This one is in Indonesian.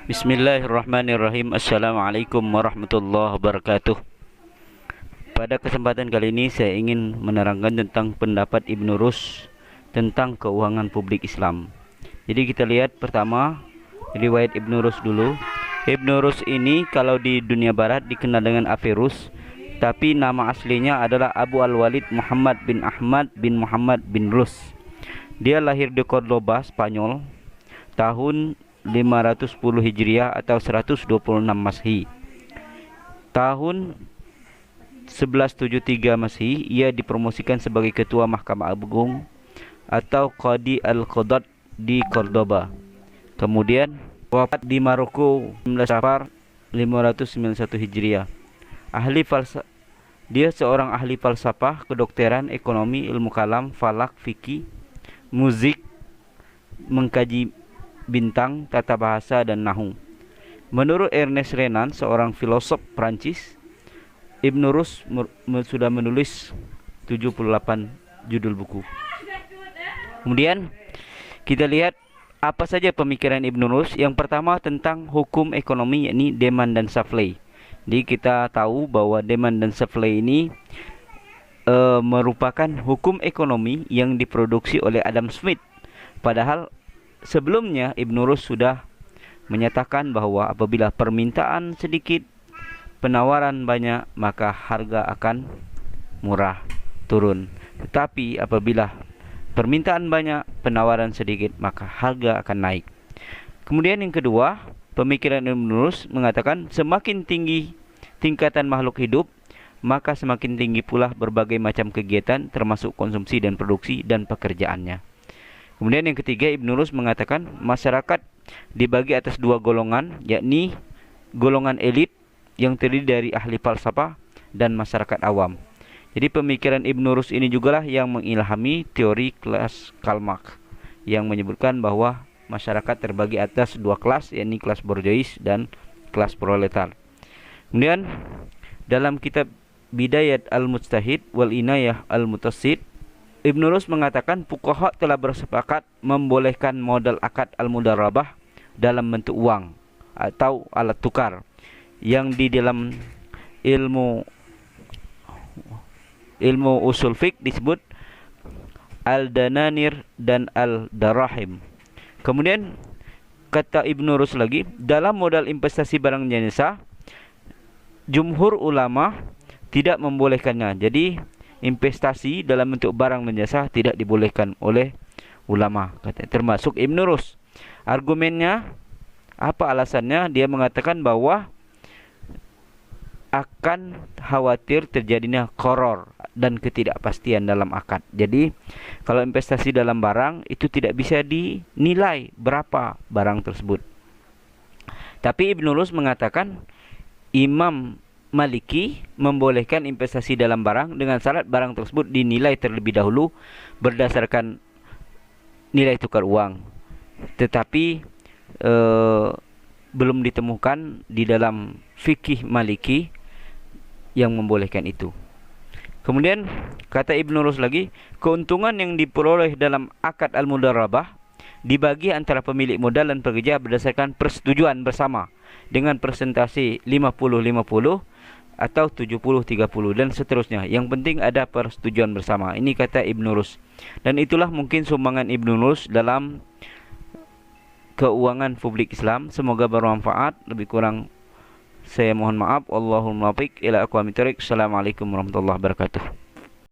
Bismillahirrahmanirrahim. Assalamualaikum warahmatullahi wabarakatuh. Pada kesempatan kali ini saya ingin menerangkan tentang pendapat Ibnu Rus tentang keuangan publik Islam. Jadi kita lihat pertama riwayat Ibnu Rus dulu. Ibnu Rus ini kalau di dunia barat dikenal dengan Averroes, tapi nama aslinya adalah Abu Al-Walid Muhammad bin Ahmad bin Muhammad bin Rus. Dia lahir di Cordoba, Spanyol, tahun 510 Hijriah atau 126 Masehi. Tahun 1173 Masehi ia dipromosikan sebagai ketua Mahkamah Agung atau Qadi Al-Qadad di Cordoba. Kemudian wafat di Maroko 19 Safar 591 Hijriah. Dia seorang ahli falsafah, kedokteran, ekonomi, ilmu kalam, falak, fikih, musik, mengkaji bintang, tata bahasa, dan nahu. Menurut Ernest Renan, seorang filosof Prancis, Ibnu Rus sudah menulis 78 judul buku. Kemudian kita lihat apa saja pemikiran Ibnu Rus. Yang pertama tentang hukum ekonomi, yakni demand dan supply. Jadi kita tahu bahwa demand dan supply ini merupakan hukum ekonomi yang diproduksi oleh Adam Smith. Padahal sebelumnya Ibnu Rus sudah menyatakan bahwa apabila permintaan sedikit, penawaran banyak, maka harga akan murah, turun. Tetapi apabila permintaan banyak, penawaran sedikit, maka harga akan naik. Kemudian yang kedua, pemikiran Ibnu Rus mengatakan semakin tinggi tingkatan makhluk hidup, maka semakin tinggi pula berbagai macam kegiatan termasuk konsumsi dan produksi dan pekerjaannya. Kemudian yang ketiga, Ibnu Rus mengatakan masyarakat dibagi atas dua golongan, yakni golongan elit yang terdiri dari ahli falsafah dan masyarakat awam. Jadi pemikiran Ibnu Rus ini jugalah yang mengilhami teori kelas Karl Marx yang menyebutkan bahwa masyarakat terbagi atas dua kelas, yakni kelas borjuis dan kelas proletar. Kemudian dalam kitab Bidayat Al-Mujtahid wal Inayah Al-Mutasid, Ibnu Rus mengatakan fuqaha telah bersepakat membolehkan modal akad al-mudarabah dalam bentuk uang atau alat tukar yang di dalam ilmu usul fiqh disebut al-dananir dan al-darahim. Kemudian kata Ibnu Rus lagi, dalam modal investasi barang jasa jumhur ulama tidak membolehkannya. Jadi investasi dalam bentuk barang dan jasa tidak dibolehkan oleh ulama, termasuk Ibnu Rus. Argumennya apa, alasannya? Dia mengatakan bahwa akan khawatir terjadinya qoror dan ketidakpastian dalam akad. Jadi kalau investasi dalam barang itu tidak bisa dinilai berapa barang tersebut. Tapi Ibnu Rus mengatakan Imam Maliki membolehkan investasi dalam barang dengan syarat barang tersebut dinilai terlebih dahulu berdasarkan nilai tukar uang. Tetapi belum ditemukan di dalam fikih Maliki yang membolehkan itu. Kemudian kata Ibnu Rus lagi, keuntungan yang diperoleh dalam akad al-mudarabah dibagi antara pemilik modal dan pekerja berdasarkan persetujuan bersama dengan persentase 50-50 atau 70-30 dan seterusnya. Yang penting ada persetujuan bersama. Ini kata Ibnu Rus. Dan itulah mungkin sumbangan Ibnu Rus dalam keuangan publik Islam. Semoga bermanfaat. Lebih kurang saya mohon maaf. Allahumma muwaffiq ila aqwamit thoriq. Assalamualaikum warahmatullahi wabarakatuh.